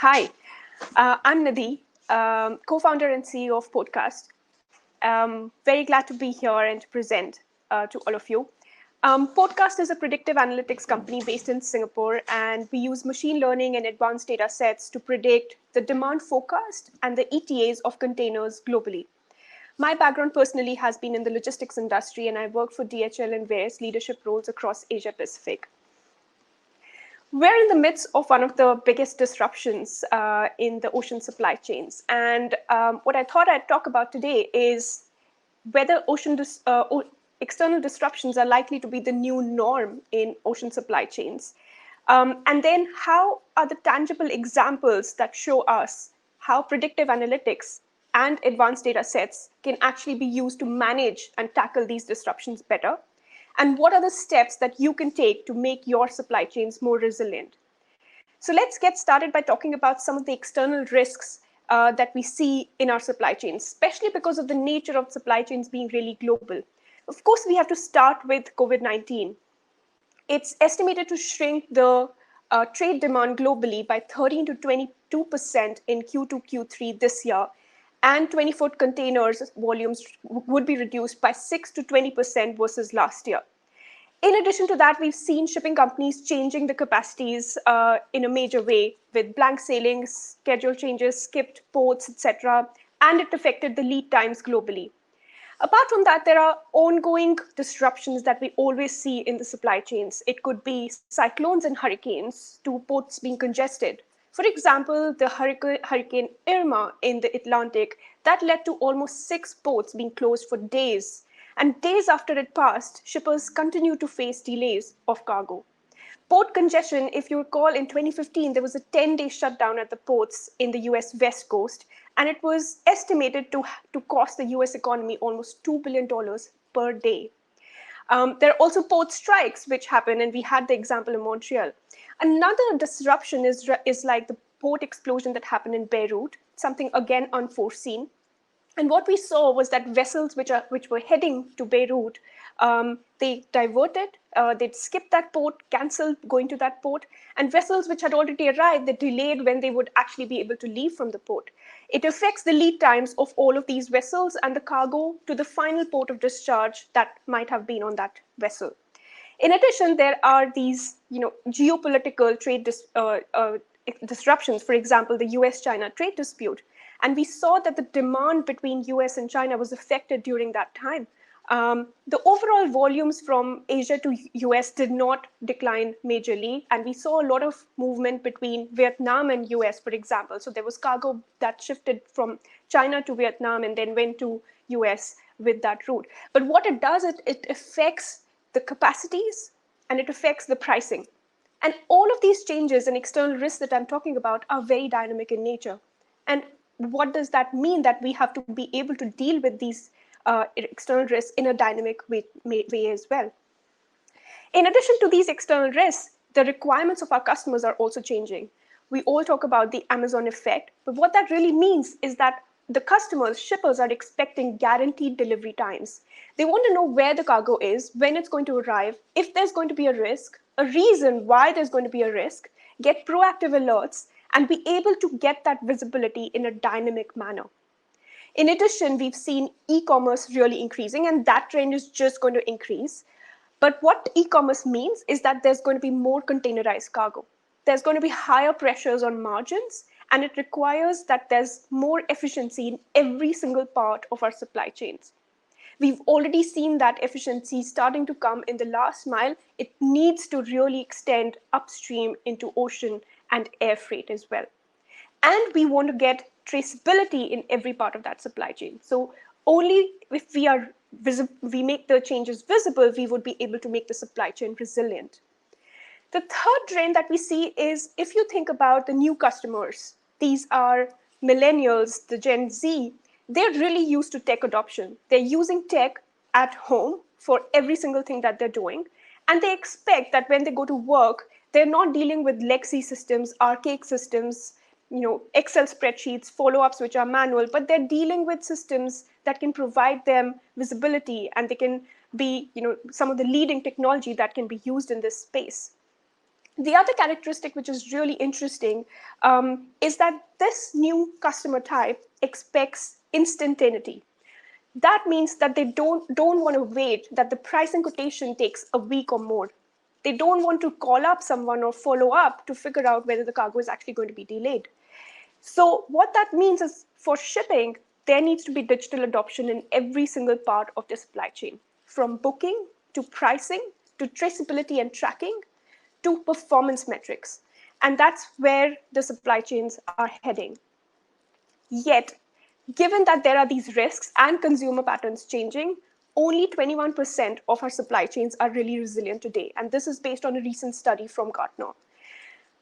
Hi, I'm Nidhi, co-founder and CEO of Podcast. Very glad to be here and to present to all of you. Podcast is a predictive analytics company based in Singapore, and we use machine learning and advanced data sets to predict the demand forecast and the ETAs of containers globally. My background personally has been in the logistics industry, and I worked for DHL in various leadership roles across Asia Pacific. We're in the midst of one of the biggest disruptions in the ocean supply chains. And what I thought I'd talk about today is whether external disruptions are likely to be the new norm in ocean supply chains. And then how are the tangible examples that show us how predictive analytics and advanced data sets can actually be used to manage and tackle these disruptions better? And what are the steps that you can take to make your supply chains more resilient? So let's get started by talking about some of the external risks that we see in our supply chains, especially because of the nature of supply chains being really global. Of course, we have to start with COVID-19. It's estimated to shrink the trade demand globally by 13 to 22% in Q2, Q3 this year, and 20-foot containers volumes would be reduced by 6 to 20% versus last year. In addition to that, we've seen shipping companies changing the capacities in a major way with blank sailings, schedule changes, skipped ports, etc., and it affected the lead times globally. Apart from that, there are ongoing disruptions that we always see in the supply chains. It could be cyclones and hurricanes to ports being congested. For example, the Hurricane Irma in the Atlantic, that led to almost 6 ports being closed for days. And days after it passed, shippers continue to face delays of cargo. Port congestion, if you recall, in 2015, there was a 10-day shutdown at the ports in the US West Coast, and it was estimated to cost the US economy almost $2 billion per day. There are also port strikes which happen, and we had the example in Montreal. Another disruption is like the port explosion that happened in Beirut, something again unforeseen. And what we saw was that vessels which were heading to Beirut, they diverted, they'd skipped that port, canceled going to that port, and vessels which had already arrived, they delayed when they would actually be able to leave from the port. It affects the lead times of all of these vessels and the cargo to the final port of discharge that might have been on that vessel. In addition, there are these geopolitical trade disruptions, for example, the US-China trade dispute. And we saw that the demand between US and China was affected during that time. The overall volumes from Asia to US did not decline majorly. And we saw a lot of movement between Vietnam and US, for example. So there was cargo that shifted from China to Vietnam and then went to US with that route. But what it does, it affects the capacities and it affects the pricing. And all of these changes and external risks that I'm talking about are very dynamic in nature. And what does that mean? That we have to be able to deal with these external risks in a dynamic way as well. In addition to these external risks, the requirements of our customers are also changing. We all talk about the Amazon effect, but what that really means is that the customers, shippers, are expecting guaranteed delivery times. They want to know where the cargo is, when it's going to arrive, if there's going to be a risk, a reason why there's going to be a risk, get proactive alerts, and be able to get that visibility in a dynamic manner. In addition, we've seen e-commerce really increasing, and that trend is just going to increase. But what e-commerce means is that there's going to be more containerized cargo. There's going to be higher pressures on margins, and it requires that there's more efficiency in every single part of our supply chains. We've already seen that efficiency starting to come in the last mile. It needs to really extend upstream into ocean and air freight as well. And we want to get traceability in every part of that supply chain. So only if we make the changes visible, we would be able to make the supply chain resilient. The third trend that we see is if you think about the new customers, these are millennials, the Gen Z, they're really used to tech adoption. They're using tech at home for every single thing that they're doing. And they expect that when they go to work, they're not dealing with legacy systems, archaic systems, Excel spreadsheets, follow-ups which are manual, but they're dealing with systems that can provide them visibility, and they can be, some of the leading technology that can be used in this space. The other characteristic, which is really interesting, is that this new customer type expects instantaneity. That means that they don't want to wait, that the pricing quotation takes a week or more. They don't want to call up someone or follow up to figure out whether the cargo is actually going to be delayed. So what that means is, for shipping, there needs to be digital adoption in every single part of the supply chain, from booking to pricing to traceability and tracking to performance metrics. And that's where the supply chains are heading. Yet, given that there are these risks and consumer patterns changing, only 21% of our supply chains are really resilient today. And this is based on a recent study from Gartner.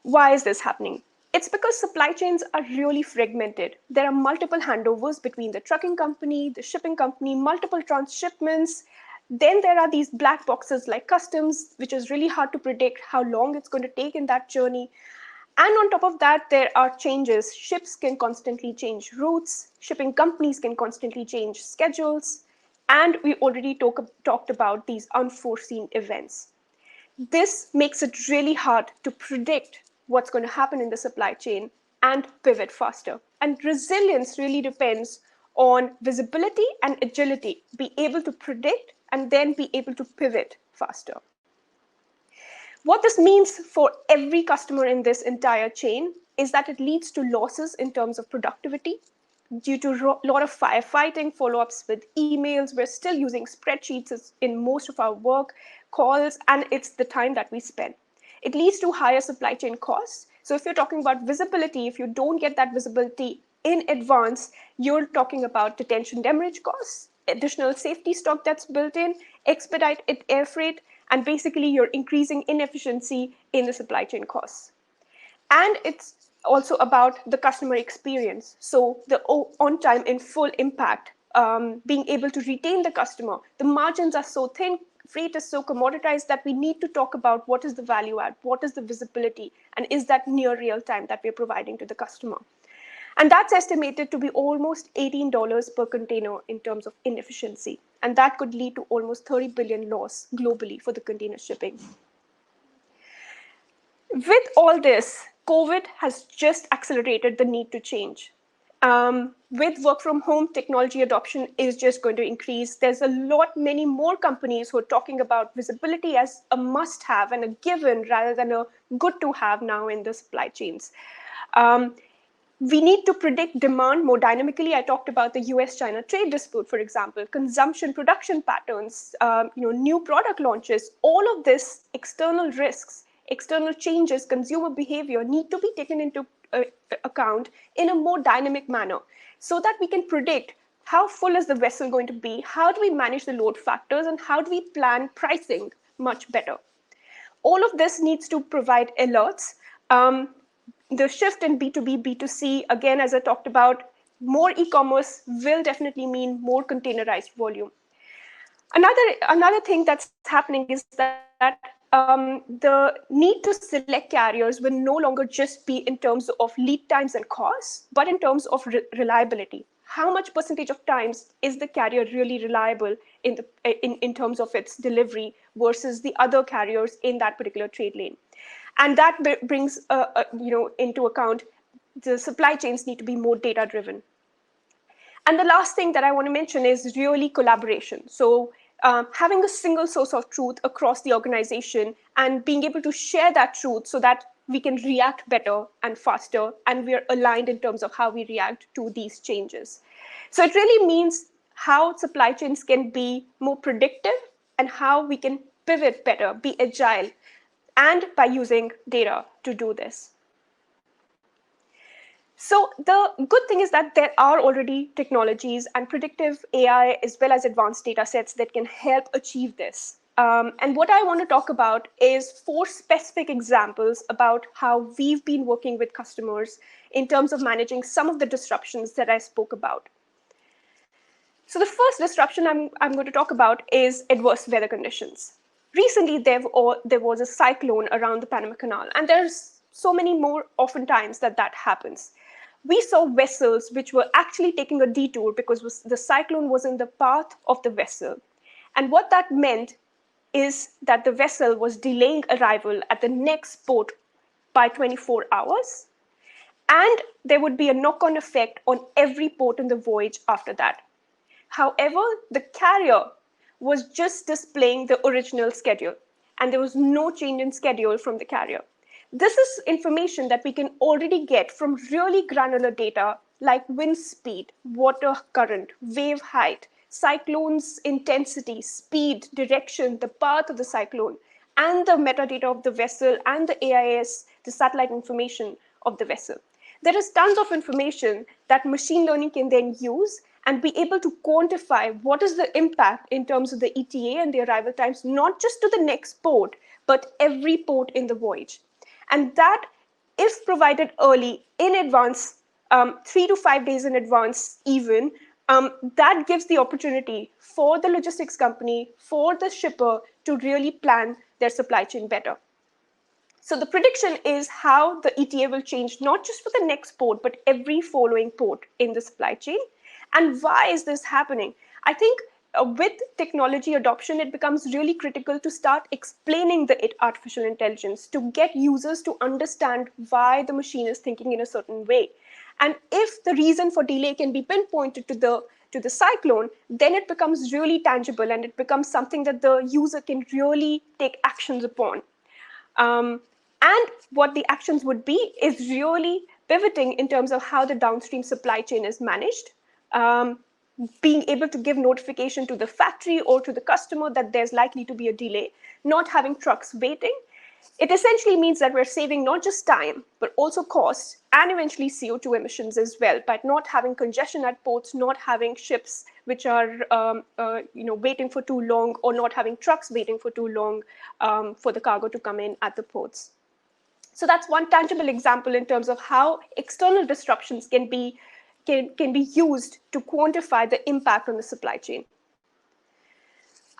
Why is this happening? It's because supply chains are really fragmented. There are multiple handovers between the trucking company, the shipping company, multiple transshipments. Then there are these black boxes like customs, which is really hard to predict how long it's going to take in that journey. And on top of that, there are changes. Ships can constantly change routes. Shipping companies can constantly change schedules. And we already talked about these unforeseen events. This makes it really hard to predict what's going to happen in the supply chain and pivot faster. And resilience really depends on visibility and agility, be able to predict and then be able to pivot faster. What this means for every customer in this entire chain is that it leads to losses in terms of productivity due to a lot of firefighting, follow-ups with emails. We're still using spreadsheets in most of our work, calls, and it's the time that we spend. It leads to higher supply chain costs. So if you're talking about visibility, if you don't get that visibility in advance, you're talking about detention demurrage costs, additional safety stock that's built in, expedite air freight, and basically you're increasing inefficiency in the supply chain costs. And it's also about the customer experience. So the on time in full impact, being able to retain the customer. The margins are so thin, freight is so commoditized that we need to talk about what is the value add, what is the visibility, and is that near real time that we're providing to the customer. And that's estimated to be almost $18 per container in terms of inefficiency. And that could lead to almost 30 billion loss globally for the container shipping. With all this, COVID has just accelerated the need to change. With work from home, technology adoption is just going to increase. There's many more companies who are talking about visibility as a must have and a given rather than a good to have now in the supply chains. We need to predict demand more dynamically. I talked about the US-China trade dispute, for example, consumption, production patterns, new product launches. All of this external risks, external changes, consumer behavior need to be taken into account in a more dynamic manner so that we can predict how full is the vessel going to be, how do we manage the load factors, and how do we plan pricing much better. All of this needs to provide alerts. The shift in B2B, B2C, again, as I talked about, more e-commerce will definitely mean more containerized volume. Another thing that's happening is that the need to select carriers will no longer just be in terms of lead times and costs, but in terms of reliability. How much percentage of times is the carrier really reliable in terms of its delivery versus the other carriers in that particular trade lane? And that brings into account the supply chains need to be more data-driven. And the last thing that I want to mention is really collaboration. So having a single source of truth across the organization and being able to share that truth so that we can react better and faster, and we're aligned in terms of how we react to these changes. So it really means how supply chains can be more predictive and how we can pivot better, be agile, and by using data to do this. So the good thing is that there are already technologies and predictive AI as well as advanced data sets that can help achieve this. And what I want to talk about is 4 specific examples about how we've been working with customers in terms of managing some of the disruptions that I spoke about. So the first disruption I'm going to talk about is adverse weather conditions. Recently, there was a cyclone around the Panama Canal, and there's so many more oftentimes that happens. We saw vessels which were actually taking a detour because the cyclone was in the path of the vessel. And what that meant is that the vessel was delaying arrival at the next port by 24 hours, and there would be a knock-on effect on every port in the voyage after that. However, the carrier was just displaying the original schedule, and there was no change in schedule from the carrier. This is information that we can already get from really granular data like wind speed, water current, wave height, cyclone's intensity, speed, direction, the path of the cyclone, and the metadata of the vessel and the AIS, the satellite information of the vessel. There is tons of information that machine learning can then use and be able to quantify what is the impact in terms of the ETA and the arrival times, not just to the next port, but every port in the voyage. And that, if provided early, in advance, 3 to 5 days in advance even, that gives the opportunity for the logistics company, for the shipper to really plan their supply chain better. So the prediction is how the ETA will change, not just for the next port, but every following port in the supply chain. And why is this happening? I think with technology adoption, it becomes really critical to start explaining the artificial intelligence, to get users to understand why the machine is thinking in a certain way. And if the reason for delay can be pinpointed to the cyclone, then it becomes really tangible and it becomes something that the user can really take actions upon. And what the actions would be is really pivoting in terms of how the downstream supply chain is managed, being able to give notification to the factory or to the customer that there's likely to be a delay, not having trucks waiting. It essentially means that we're saving not just time, but also costs and eventually CO2 emissions as well, by not having congestion at ports, not having ships which are waiting for too long, or not having trucks waiting for too long for the cargo to come in at the ports. So that's one tangible example in terms of how external disruptions can be used to quantify the impact on the supply chain.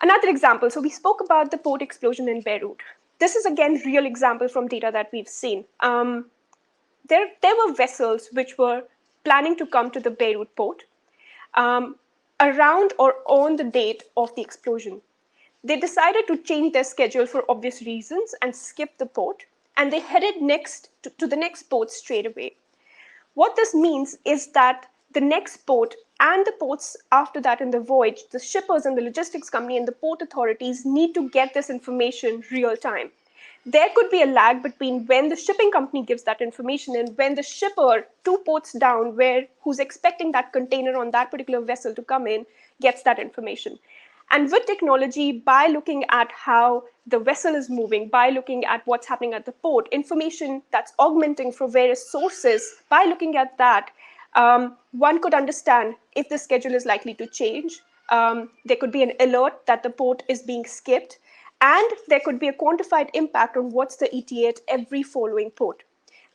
Another example, so we spoke about the port explosion in Beirut. This is again real example from data that we've seen. There were vessels which were planning to come to the Beirut port around or on the date of the explosion. They decided to change their schedule for obvious reasons and skip the port, and they headed to the next port straight away. What this means is that the next port and the ports after that in the voyage, the shippers and the logistics company and the port authorities need to get this information real time. There could be a lag between when the shipping company gives that information and when the shipper 2 ports down, who's expecting that container on that particular vessel to come in, gets that information. And with technology, by looking at how the vessel is moving, by looking at what's happening at the port, information that's augmenting from various sources, by looking at that, one could understand if the schedule is likely to change. There could be an alert that the port is being skipped, and there could be a quantified impact on what's the ETA at every following port.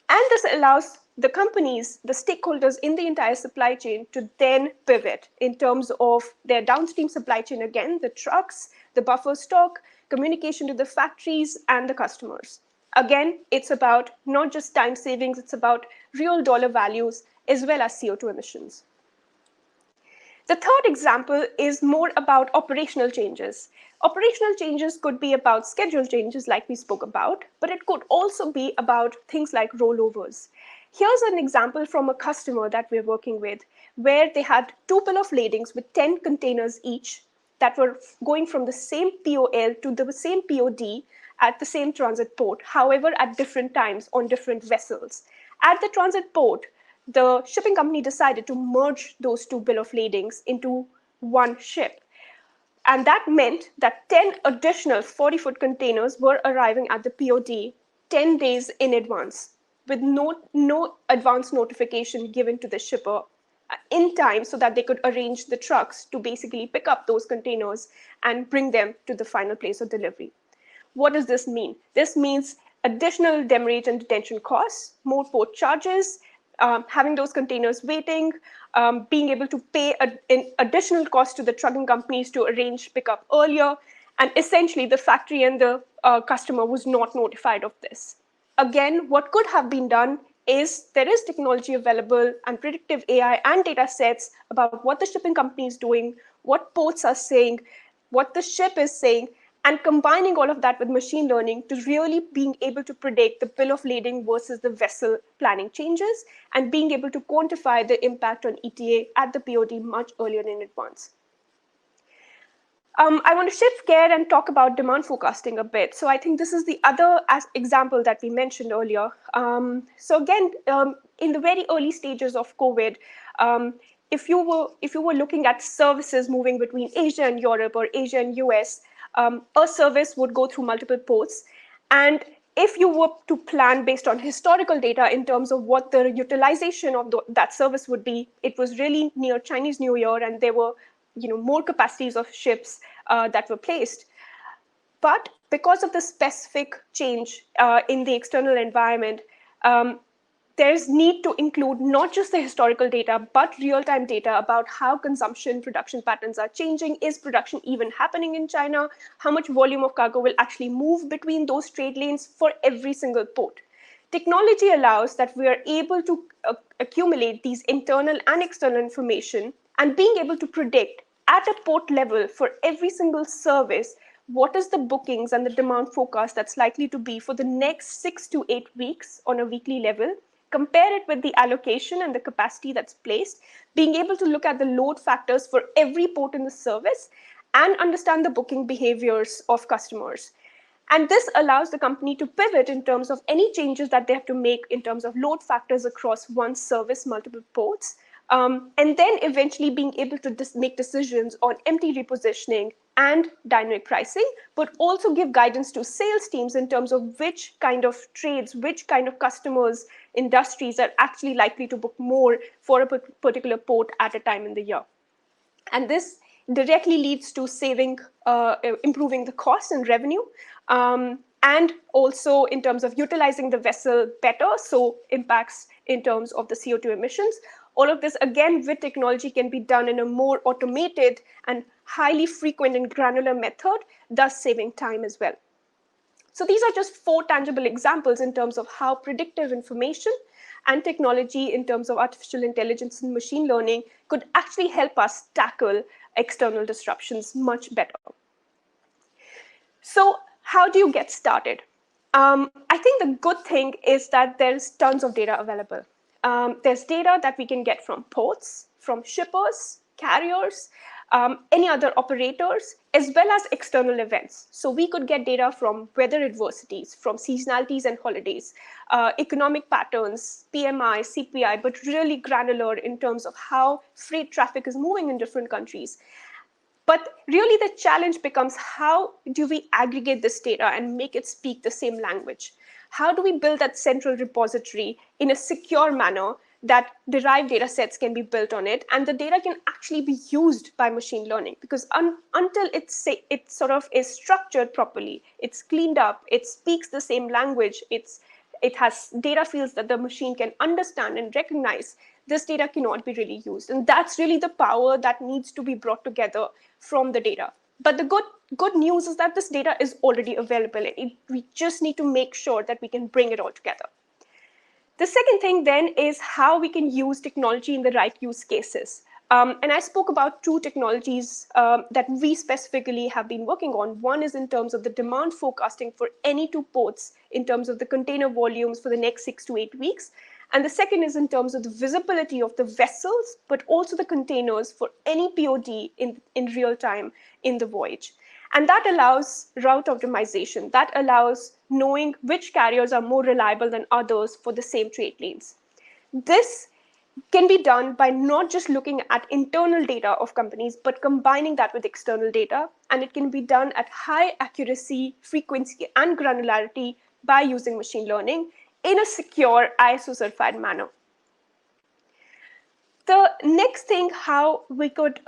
And this allows the companies, the stakeholders in the entire supply chain, to then pivot in terms of their downstream supply chain again, the trucks, the buffer stock, communication to the factories and the customers. Again, it's about not just time savings, it's about real dollar values as well as CO2 emissions. The third example is more about operational changes. Operational changes could be about schedule changes like we spoke about, but it could also be about things like rollovers. Here's an example from a customer that we're working with, where they had 2 bill of ladings with 10 containers each that were going from the same POL to the same POD at the same transit port, however, at different times on different vessels. At the transit port, the shipping company decided to merge those 2 bill of ladings into one ship. And that meant that 10 additional 40-foot containers were arriving at the POD 10 days in advance, with no advance notification given to the shipper in time so that they could arrange the trucks to basically pick up those containers and bring them to the final place of delivery. What does this mean? This means additional demurrage and detention costs, more port charges, having those containers waiting, being able to pay an additional cost to the trucking companies to arrange pickup earlier, and essentially the factory and the customer was not notified of this. Again, what could have been done is there is technology available and predictive AI and data sets about what the shipping company is doing, what ports are saying, what the ship is saying, and combining all of that with machine learning to really being able to predict the bill of lading versus the vessel planning changes, and being able to quantify the impact on ETA at the POD much earlier in advance. I want to shift gear and talk about demand forecasting a bit. So I think this is the other example that we mentioned earlier. So again, in the very early stages of COVID, if you were looking at services moving between Asia and Europe or Asia and US, a service would go through multiple ports. And if you were to plan based on historical data in terms of what the utilization of that service would be, it was really near Chinese New Year, and there were more capacities of ships that were placed. But because of the specific change in the external environment, there's need to include not just the historical data, but real-time data about how consumption production patterns are changing. Is production even happening in China? How much volume of cargo will actually move between those trade lanes for every single port? Technology allows that we are able to accumulate these internal and external information, and being able to predict at a port level for every single service what is the bookings and the demand forecast that's likely to be for the next 6 to 8 weeks on a weekly level, compare it with the allocation and the capacity that's placed, being able to look at the load factors for every port in the service, and understand the booking behaviors of customers. And this allows the company to pivot in terms of any changes that they have to make in terms of load factors across one service, multiple ports, and then eventually being able to make decisions on empty repositioning and dynamic pricing, but also give guidance to sales teams in terms of which kind of trades, which kind of customers, industries are actually likely to book more for a particular port at a time in the year. And this directly leads to improving the cost and revenue, and also in terms of utilizing the vessel better, so impacts in terms of the CO2 emissions. All of this, again, with technology can be done in a more automated and highly frequent and granular method, thus saving time as well. So these are just 4 tangible examples in terms of how predictive information and technology in terms of artificial intelligence and machine learning could actually help us tackle external disruptions much better. So how do you get started? I think the good thing is that there's tons of data available. There's data that we can get from ports, from shippers, carriers, any other operators, as well as external events. So we could get data from weather adversities, from seasonalities and holidays, economic patterns, PMI, CPI, but really granular in terms of how freight traffic is moving in different countries. But really the challenge becomes, how do we aggregate this data and make it speak the same language? How do we build that central repository in a secure manner that derived data sets can be built on it, and the data can actually be used by machine learning? Because until it sort of is structured properly, it's cleaned up, it speaks the same language, it has data fields that the machine can understand and recognize, this data cannot be really used. And that's really the power that needs to be brought together from the data. But the good news is that this data is already available. We just need to make sure that we can bring it all together. The second thing then is how we can use technology in the right use cases. And I spoke about 2 technologies that we specifically have been working on. One is in terms of the demand forecasting for any 2 ports in terms of the container volumes for the next 6 to 8 weeks. And the second is in terms of the visibility of the vessels, but also the containers for any POD in real time in the voyage. And that allows route optimization. That allows knowing which carriers are more reliable than others for the same trade lanes. This can be done by not just looking at internal data of companies, but combining that with external data. And it can be done at high accuracy, frequency, and granularity by using machine learning in a secure, ISO-certified manner. The next thing, how we could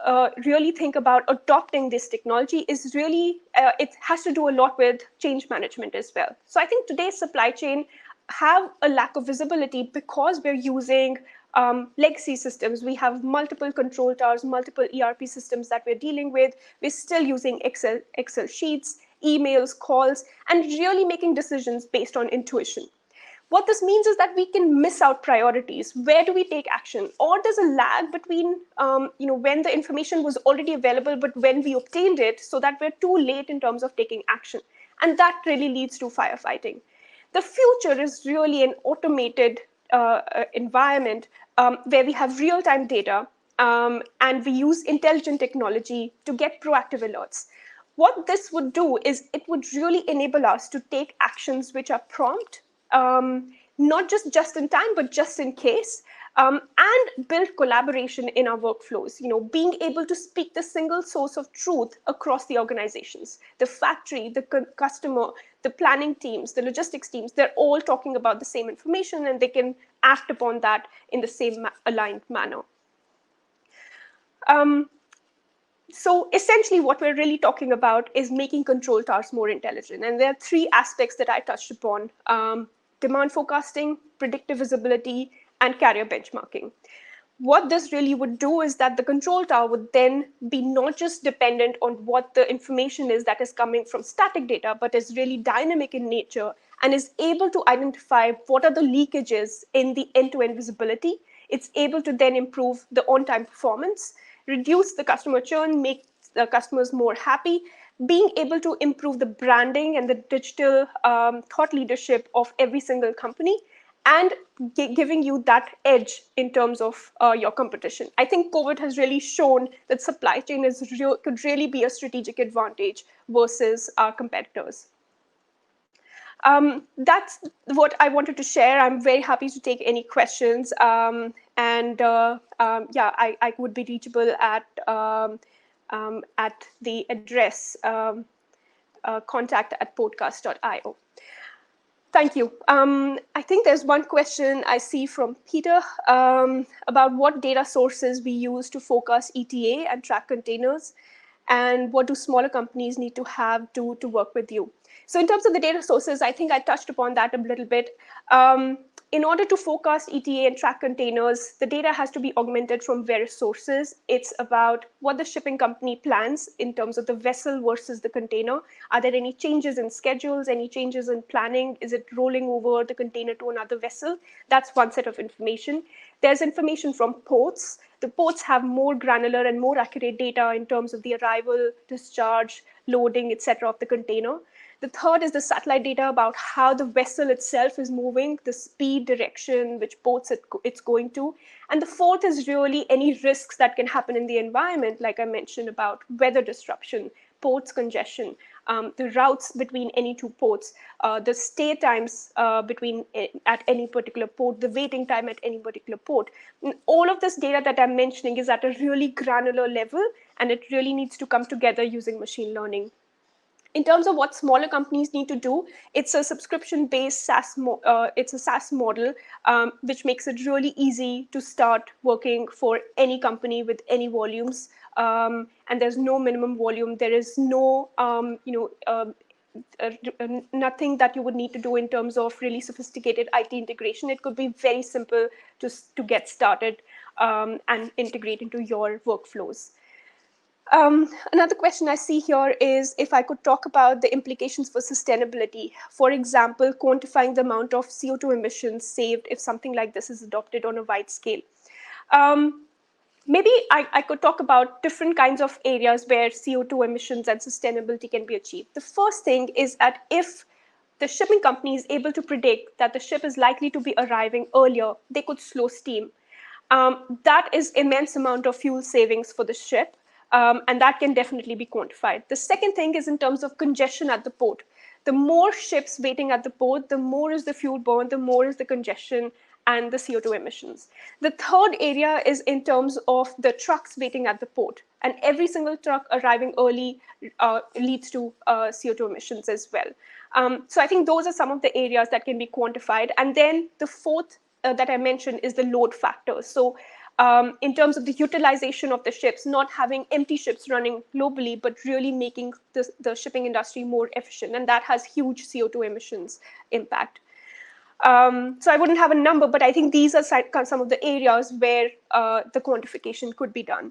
really think about adopting this technology is really, it has to do a lot with change management as well. So I think today's supply chain have a lack of visibility because we're using legacy systems. We have multiple control towers, multiple ERP systems that we're dealing with. We're still using Excel sheets, emails, calls, and really making decisions based on intuition. What this means is that we can miss out priorities. Where do we take action? Or there's a lag between when the information was already available, but when we obtained it, so that we're too late in terms of taking action. And that really leads to firefighting. The future is really an automated environment where we have real-time data and we use intelligent technology to get proactive alerts. What this would do is it would really enable us to take actions which are prompt, not just in time, but just in case, and build collaboration in our workflows. Being able to speak the single source of truth across the organizations, the factory, the customer, the planning teams, the logistics teams, they're all talking about the same information and they can act upon that in the same aligned manner. So essentially what we're really talking about is making control towers more intelligent. And there are three aspects that I touched upon: demand forecasting, predictive visibility, and carrier benchmarking. What this really would do is that the control tower would then be not just dependent on what the information is that is coming from static data, but is really dynamic in nature and is able to identify what are the leakages in the end-to-end visibility. It's able to then improve the on-time performance, reduce the customer churn, make the customers more happy, being able to improve the branding and the digital thought leadership of every single company, and giving you that edge in terms of your competition. I think COVID has really shown that supply chain could really be a strategic advantage versus our competitors. That's what I wanted to share. I'm very happy to take any questions. I would be reachable at the address contact@podcast.io. Thank you. I think there's one question I see from Peter about what data sources we use to forecast ETA and track containers, and what do smaller companies need to have to work with you. So in terms of the data sources, I think I touched upon that a little bit. In order to forecast ETA and track containers, the data has to be augmented from various sources. It's about what the shipping company plans in terms of the vessel versus the container. Are there any changes in schedules, any changes in planning? Is it rolling over the container to another vessel? That's one set of information. There's information from ports. The ports have more granular and more accurate data in terms of the arrival, discharge, loading, etc. of the container. The third is the satellite data about how the vessel itself is moving, the speed, direction, which ports it's going to. And the fourth is really any risks that can happen in the environment, like I mentioned about weather disruption, ports congestion, the routes between any two ports, the stay times at any particular port, the waiting time at any particular port. And all of this data that I'm mentioning is at a really granular level, and it really needs to come together using machine learning. In terms of what smaller companies need to do, it's a subscription-based SaaS model, which makes it really easy to start working for any company with any volumes. And there's no minimum volume. There is no, nothing that you would need to do in terms of really sophisticated IT integration. It could be very simple to get started and integrate into your workflows. Another question I see here is if I could talk about the implications for sustainability. For example, quantifying the amount of CO2 emissions saved if something like this is adopted on a wide scale. Maybe I could talk about different kinds of areas where CO2 emissions and sustainability can be achieved. The first thing is that if the shipping company is able to predict that the ship is likely to be arriving earlier, they could slow steam. That is immense amount of fuel savings for the ship. And that can definitely be quantified. The second thing is in terms of congestion at the port. The more ships waiting at the port, the more is the fuel burn, the more is the congestion and the CO2 emissions. The third area is in terms of the trucks waiting at the port. And every single truck arriving early leads to CO2 emissions as well. So I think those are some of the areas that can be quantified. And then the fourth that I mentioned is the load factor. So in terms of the utilization of the ships, not having empty ships running globally, but really making the shipping industry more efficient. And that has huge CO2 emissions impact. So I wouldn't have a number, but I think these are some of the areas where the quantification could be done.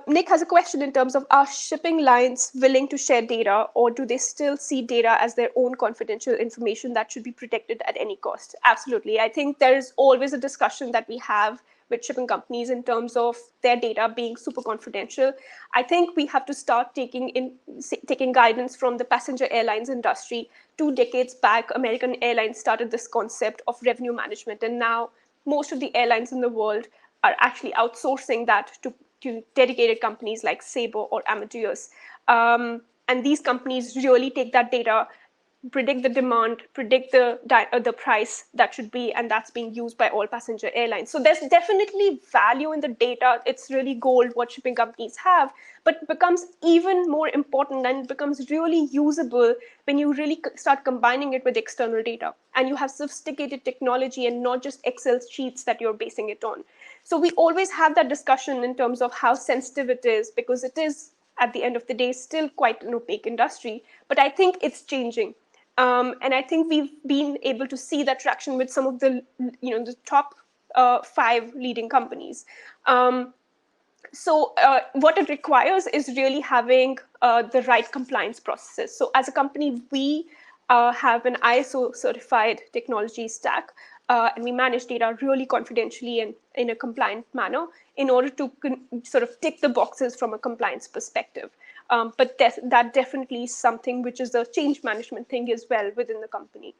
Nick has a question in terms of, are shipping lines willing to share data, or do they still see data as their own confidential information that should be protected at any cost? Absolutely. I think there's always a discussion that we have with shipping companies in terms of their data being super confidential. I think we have to start taking guidance from the passenger airlines industry. 2 decades back, American Airlines started this concept of revenue management, and now most of the airlines in the world are actually outsourcing that to dedicated companies like Sabre or Amadeus. And these companies really take that data, predict the demand, predict the price that should be, and that's being used by all passenger airlines. So there's definitely value in the data. It's really gold what shipping companies have, but it becomes even more important and it becomes really usable when you really start combining it with external data and you have sophisticated technology and not just Excel sheets that you're basing it on. So we always have that discussion in terms of how sensitive it is, because it is, at the end of the day, still quite an opaque industry, but I think it's changing. And I think we've been able to see that traction with some of the, the top 5 leading companies. So what it requires is really having the right compliance processes. So as a company, we have an ISO certified technology stack, and we manage data really confidentially and in a compliant manner in order to sort of tick the boxes from a compliance perspective. But that definitely is something which is a change management thing as well within the company.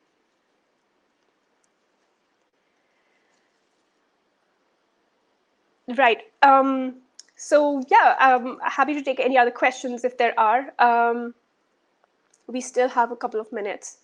Right. So yeah, I'm happy to take any other questions if there are. We still have a couple of minutes.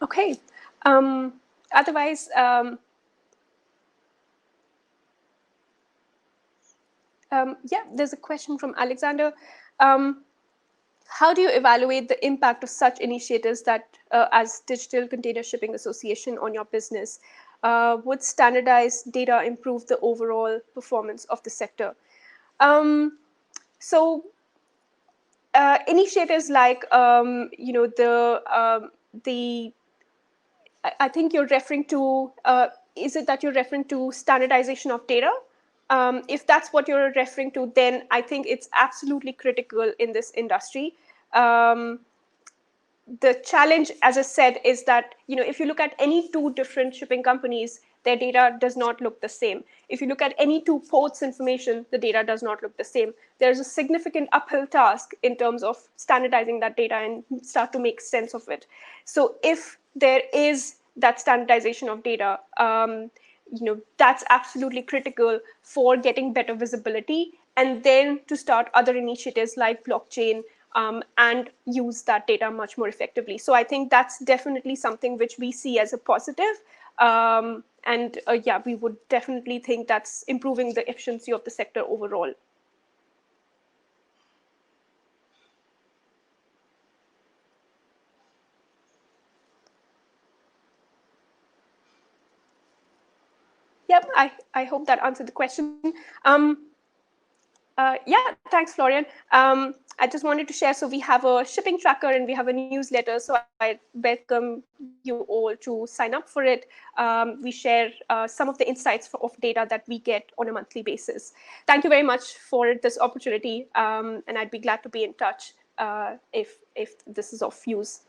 Okay. Otherwise, yeah, there's a question from Alexander. How do you evaluate the impact of such initiatives that, as Digital Container Shipping Association, on your business? Would standardized data improve the overall performance of the sector? So initiatives like, the I think you're referring to, is it that you're referring to standardization of data? If that's what you're referring to, then I think it's absolutely critical in this industry. The challenge, as I said, is that, if you look at any 2 different shipping companies, their data does not look the same. If you look at any 2 ports information, the data does not look the same. There's a significant uphill task in terms of standardizing that data and start to make sense of it. So if there is that standardization of data, that's absolutely critical for getting better visibility, and then to start other initiatives like blockchain, and use that data much more effectively. So I think that's definitely something which we see as a positive. And yeah, we would definitely think that's improving the efficiency of the sector overall. Yep, I hope that answered the question. Yeah, thanks, Florian. I just wanted to share, so we have a shipping tracker and we have a newsletter, so I welcome you all to sign up for it. We share some of the insights of data that we get on a monthly basis. Thank you very much for this opportunity, and I'd be glad to be in touch if this is of use.